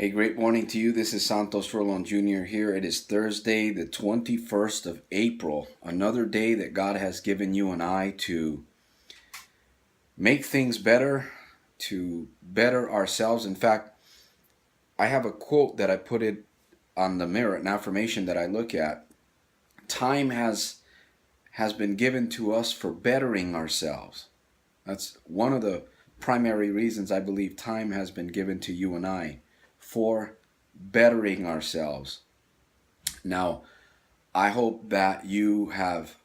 Hey, great morning to you. This is Santos Rolon Jr. here. It is Thursday, the 21st of April. Another day that God has given you and I to make things better, to better ourselves. In fact, I have a quote that I put it on the mirror, an affirmation that I look at. Time has been given to us for bettering ourselves. That's one of the primary reasons I believe time has been given to you and I, for bettering ourselves. Now, I hope that you have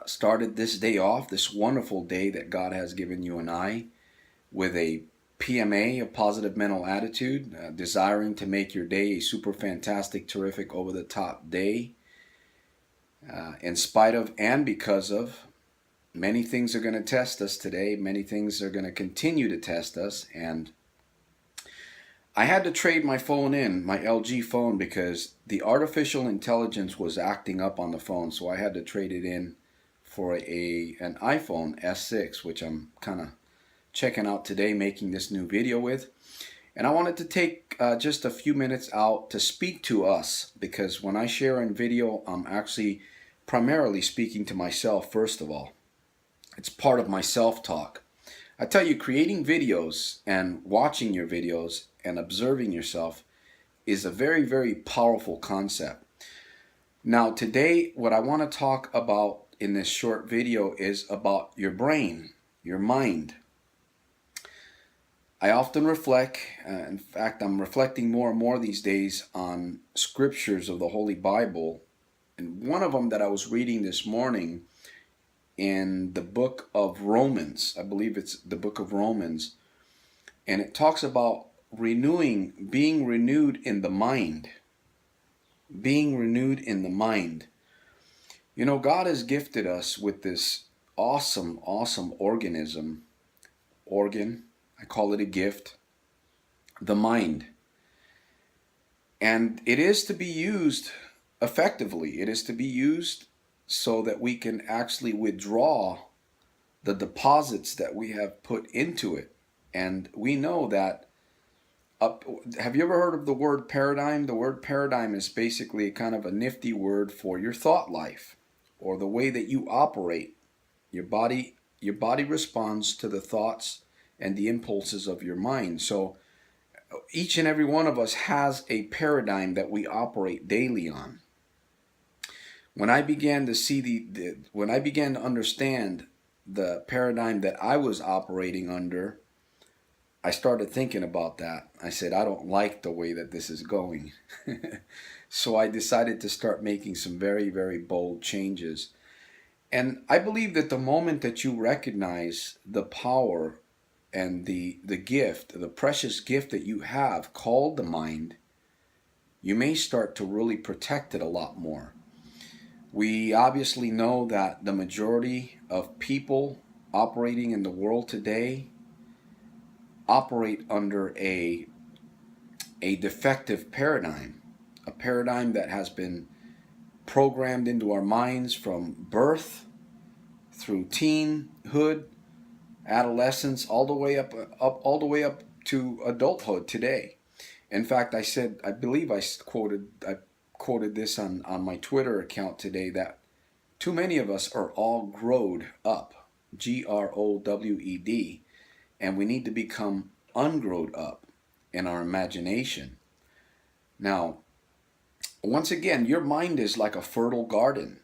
started this day off, this wonderful day that God has given you and I, with a PMA, a positive mental attitude, desiring to make your day a super fantastic, terrific, over-the-top day, in spite of and because of many things are going to test us today. Many things are going to continue to test us, and I had to trade my phone in, my LG phone, because the artificial intelligence was acting up on the phone, so I had to trade it in for an iPhone S6, which I'm kind of checking out today, making this new video with. And I wanted to take just a few minutes out to speak to us, because when I share in video, I'm actually primarily speaking to myself first of all. It's part of my self-talk. I tell you, creating videos and watching your videos and observing yourself is a very, very powerful concept. Now, today, what I want to talk about in this short video is about your brain, your mind. I often reflect, in fact, I'm reflecting more and more these days on scriptures of the Holy Bible. And one of them that I was reading this morning in the book of Romans, I believe it's the book of Romans, and it talks about being renewed in the mind. Being renewed in the mind. You know, God has gifted us with this awesome organ, I call it a gift, the mind. And it is to be used effectively. It is to be used so that we can actually withdraw the deposits that we have put into it. And we know that, have you ever heard of the word paradigm? The word paradigm is basically kind of a nifty word for your thought life, or the way that you operate. Your body responds to the thoughts and the impulses of your mind. So each and every one of us has a paradigm that we operate daily on. When I began to when I began to understand the paradigm that I was operating under, I started thinking about that. I said, I don't like the way that this is going. So I decided to start making some very, very bold changes. And I believe that the moment that you recognize the power and the gift, the precious gift that you have called the mind, you may start to really protect it a lot more. We obviously know that the majority of people operating in the world today operate under a defective paradigm, a paradigm that has been programmed into our minds from birth through teenhood, adolescence, all the way up to adulthood today. In fact, I believe I quoted this on my Twitter account today, that too many of us are all growed up, Growed, and we need to become ungrowed up in our imagination. Now, once again, your mind is like a fertile garden.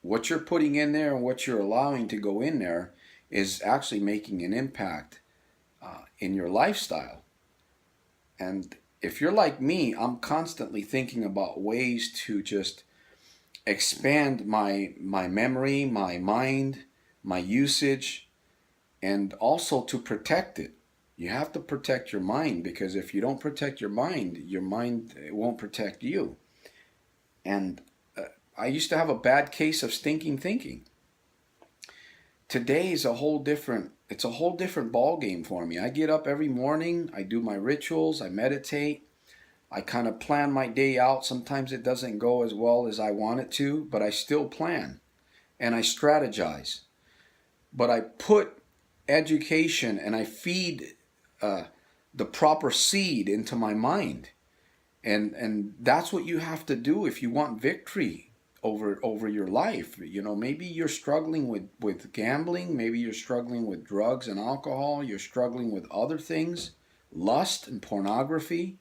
What you're putting in there and what you're allowing to go in there is actually making an impact in your lifestyle. And if you're like me, I'm constantly thinking about ways to just expand my memory, my mind, my usage, and also to protect it. You have to protect your mind, because if you don't protect your mind won't protect you. And I used to have a bad case of stinking thinking. Today is a whole different ball game for me. I get up every morning, I do my rituals, I meditate, I kind of plan my day out. Sometimes it doesn't go as well as I want it to, but I still plan and I strategize. But I put education and I feed the proper seed into my mind. And that's what you have to do if you want victory over your life. Maybe you're struggling with gambling, maybe you're struggling with drugs and alcohol, you're struggling with other things, lust and pornography.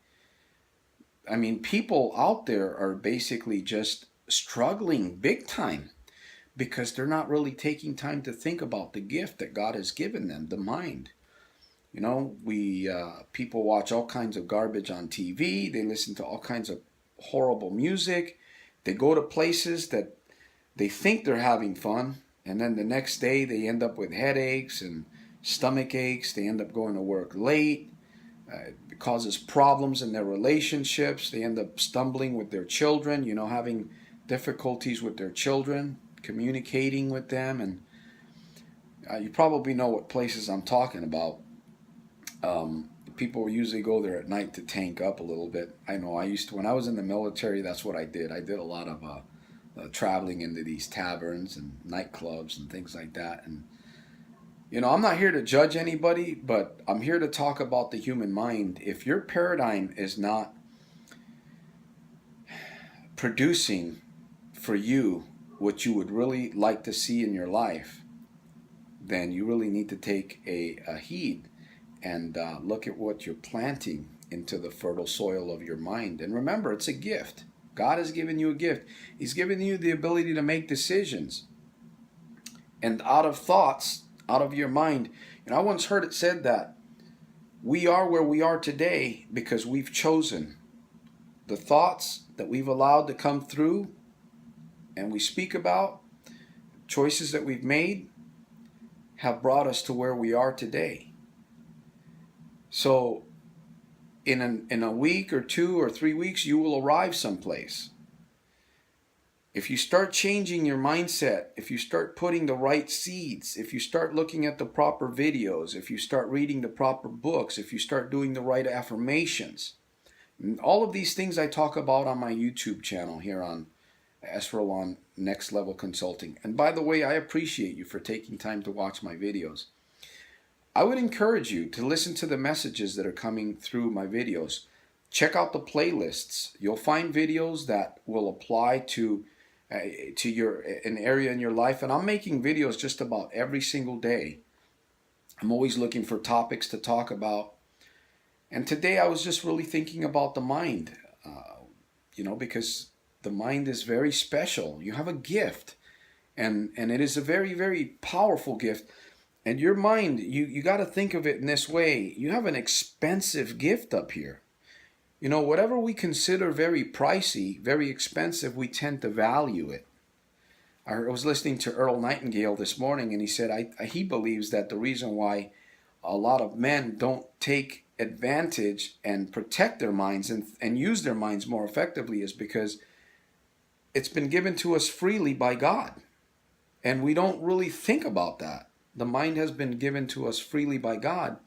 I mean, people out there are basically just struggling big time because they're not really taking time to think about the gift that God has given them, the mind. We people watch all kinds of garbage on TV. They listen to all kinds of horrible music. They go to places that they think they're having fun, and then the next day they end up with headaches and stomach aches. They end up going to work late. It causes problems in their relationships. They end up stumbling with their children, having difficulties with their children, communicating with them. And you probably know what places I'm talking about. People usually go there at night to tank up a little bit. I know I used to, when I was in the military, that's what I did. I did a lot of traveling into these taverns and nightclubs and things like that. And, I'm not here to judge anybody, but I'm here to talk about the human mind. If your paradigm is not producing for you what you would really like to see in your life, then you really need to take a heed and look at what you're planting into the fertile soil of your mind. And remember, it's a gift. God has given you a gift. He's given you the ability to make decisions. And out of thoughts, out of your mind, I once heard it said that we are where we are today because we've chosen. The thoughts that we've allowed to come through and we speak about, choices that we've made, have brought us to where we are today. So in a week or 2 or 3 weeks, you will arrive someplace. If you start changing your mindset, if you start putting the right seeds, if you start looking at the proper videos, if you start reading the proper books, if you start doing the right affirmations, and all of these things I talk about on my YouTube channel here on Rolon Next Level Consulting. And by the way, I appreciate you for taking time to watch my videos. I would encourage you to listen to the messages that are coming through my videos. Check out the playlists. You'll find videos that will apply to an area in your life. And I'm making videos just about every single day. I'm always looking for topics to talk about. And today I was just really thinking about the mind, because the mind is very special. You have a gift, and it is a very, very powerful gift. And your mind, you got to think of it in this way. You have an expensive gift up here. Whatever we consider very pricey, very expensive, we tend to value it. I was listening to Earl Nightingale this morning, and he said he believes that the reason why a lot of men don't take advantage and protect their minds and use their minds more effectively is because it's been given to us freely by God. And we don't really think about that. The mind has been given to us freely by God,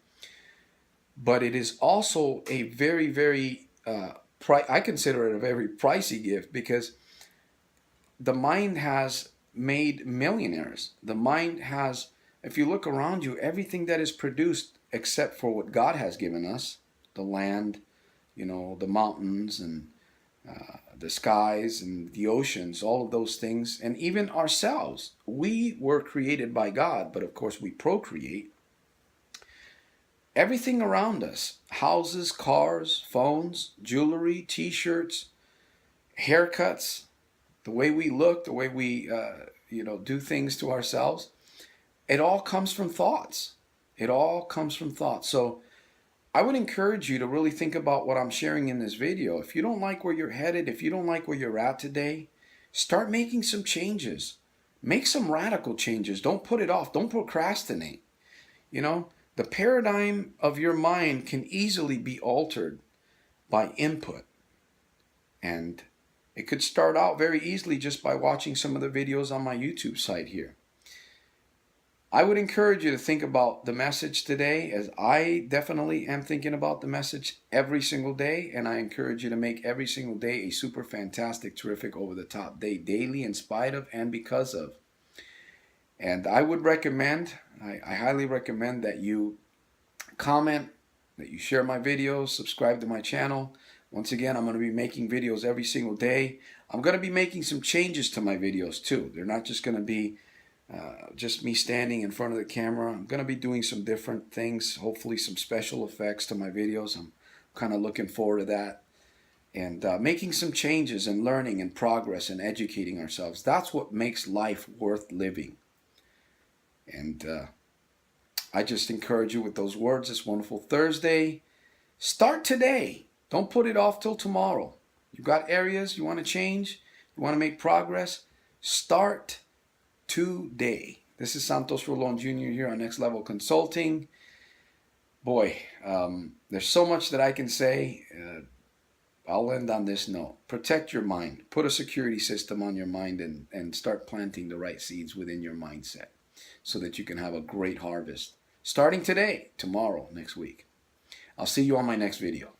but it is also a very, very, I consider it a very pricey gift because the mind has made millionaires. The mind has, if you look around you, everything that is produced except for what God has given us, the land, the mountains and the skies and the oceans, all of those things, and even ourselves. We were created by God, but of course we procreate. Everything around us, houses, cars, phones, jewelry, t-shirts, haircuts, the way we look, the way we do things to ourselves, it all comes from thoughts. It all comes from thoughts. So I would encourage you to really think about what I'm sharing in this video. If you don't like where you're headed, if you don't like where you're at today, start making some changes. Make some radical changes. Don't put it off. Don't procrastinate. The paradigm of your mind can easily be altered by input. And it could start out very easily just by watching some of the videos on my YouTube site here. I would encourage you to think about the message today, as I definitely am thinking about the message every single day, and I encourage you to make every single day a super fantastic, terrific, over-the-top day, daily, in spite of and because of. And I would recommend, I highly recommend that you comment, that you share my videos, subscribe to my channel. Once again, I'm going to be making videos every single day. I'm going to be making some changes to my videos too. They're not just going to be just me standing in front of the camera. I'm going to be doing some different things, hopefully some special effects to my videos. I'm kind of looking forward to that. And making some changes and learning and progress and educating ourselves. That's what makes life worth living. And I just encourage you with those words this wonderful Thursday. Start today. Don't put it off till tomorrow. You've got areas you want to change, you want to make progress. Start today. This is Santos Rolon Jr. here on Next Level Consulting. Boy, there's so much that I can say. I'll end on this note. Protect your mind. Put a security system on your mind and start planting the right seeds within your mindset so that you can have a great harvest starting today, tomorrow, next week. I'll see you on my next video.